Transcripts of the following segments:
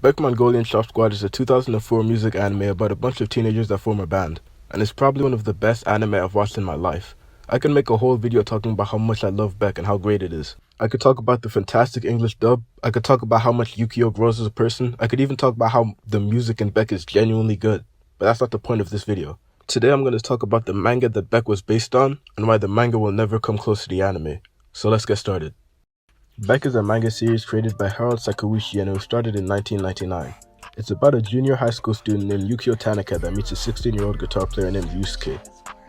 Beck Mongolian Shop Squad is a 2004 music anime about a bunch of teenagers that form a band, and it's probably one of the best anime I've watched in my life. I can make a whole video talking about how much I love Beck and how great it is. I could talk about the fantastic English dub, I could talk about how much Yukio grows as a person, I could even talk about how the music in Beck is genuinely good, but that's not the point of this video. Today I'm going to talk about the manga that Beck was based on, and why the manga will never come close to the anime. So let's get started. Beck is a manga series created by Harold Sakauchi and it was started in 1999. It's about a junior high school student named Yukio Tanaka that meets a 16-year-old guitar player named Yusuke.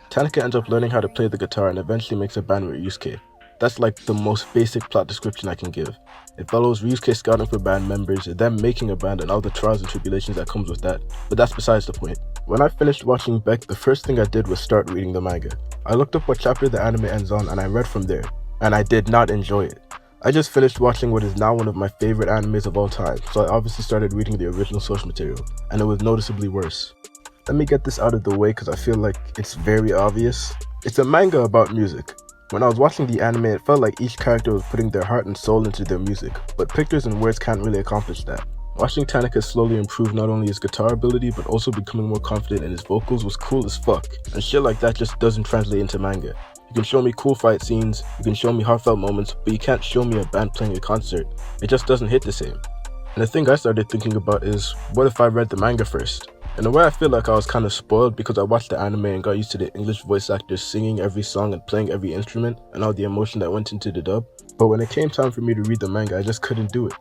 Tanaka ends up learning how to play the guitar and eventually makes a band with Yusuke. That's like the most basic plot description I can give. It follows Yusuke scouting for band members, them making a band and all the trials and tribulations that comes with that, but that's besides the point. When I finished watching Beck, the first thing I did was start reading the manga. I looked up what chapter the anime ends on and I read from there, and I did not enjoy it. I just finished watching what is now one of my favorite animes of all time, so I obviously started reading the original source material, and it was noticeably worse. Let me get this out of the way because I feel like it's very obvious. It's a manga about music. When I was watching the anime, it felt like each character was putting their heart and soul into their music, but pictures and words can't really accomplish that. Watching Tanaka slowly improve not only his guitar ability, but also becoming more confident in his vocals was cool as fuck, and shit like that just doesn't translate into manga. You can show me cool fight scenes, you can show me heartfelt moments, but you can't show me a band playing a concert. It just doesn't hit the same. And the thing I started thinking about is, what if I read the manga first? In a way I feel like I was kind of spoiled because I watched the anime and got used to the English voice actors singing every song and playing every instrument and all the emotion that went into the dub. But when it came time for me to read the manga, I just couldn't do it.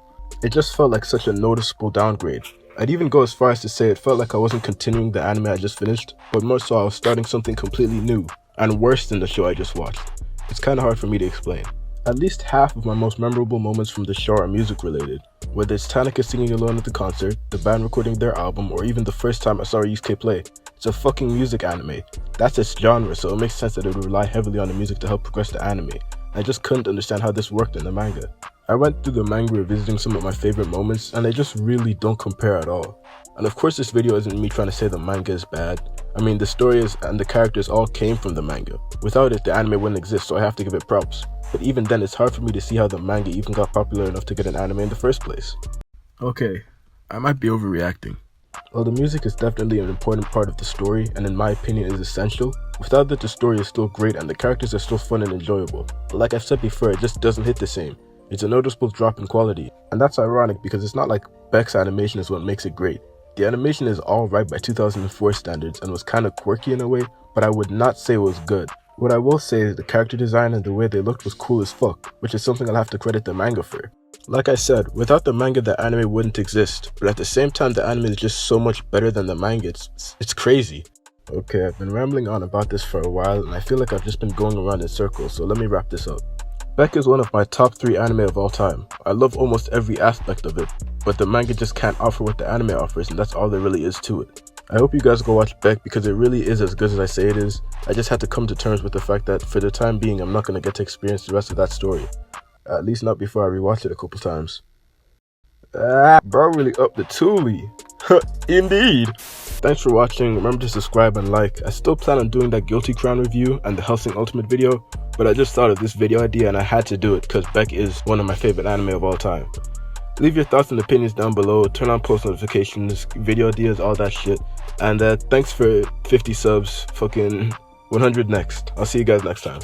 It just felt like such a noticeable downgrade. I'd even go as far as to say it felt like I wasn't continuing the anime I just finished, but more so I was starting something completely new, and worse than the show I just watched. It's kinda hard for me to explain. At least half of my most memorable moments from the show are music related. Whether it's Tanaka singing alone at the concert, the band recording their album, or even the first time I saw Yusuke play. It's a fucking music anime. That's its genre, so it makes sense that it would rely heavily on the music to help progress the anime. I just couldn't understand how this worked in the manga. I went through the manga revisiting some of my favorite moments, and they just really don't compare at all. And of course this video isn't me trying to say the manga is bad. I mean, the stories and the characters all came from the manga. Without it, the anime wouldn't exist, so I have to give it props. But even then, it's hard for me to see how the manga even got popular enough to get an anime in the first place. Okay, I might be overreacting. Well, the music is definitely an important part of the story, and in my opinion is essential. Without it, the story is still great and the characters are still fun and enjoyable. But like I've said before, it just doesn't hit the same. It's a noticeable drop in quality. And that's ironic because it's not like Beck's animation is what makes it great. The animation is alright by 2004 standards and was kinda quirky in a way, but I would not say it was good. What I will say is the character design and the way they looked was cool as fuck, which is something I'll have to credit the manga for. Like I said, without the manga the anime wouldn't exist, but at the same time the anime is just so much better than the manga, it's crazy. Okay, I've been rambling on about this for a while and I feel like I've just been going around in circles, so let me wrap this up. Beck is one of my top 3 anime of all time. I love almost every aspect of it, but the manga just can't offer what the anime offers and that's all there really is to it. I hope you guys go watch Beck because it really is as good as I say it is. I just had to come to terms with the fact that for the time being I'm not going to get to experience the rest of that story. At least not before I rewatch it a couple times. Bro really upped the toolie. Indeed. Thanks for watching, remember to subscribe and like. I still plan on doing that Guilty Crown review and the Hellsing Ultimate video, but I just thought of this video idea and I had to do it because Beck is one of my favorite anime of all time. Leave your thoughts and opinions down below, turn on post notifications, video ideas, all that shit. And thanks for 50 subs, fucking 100 next. I'll see you guys next time.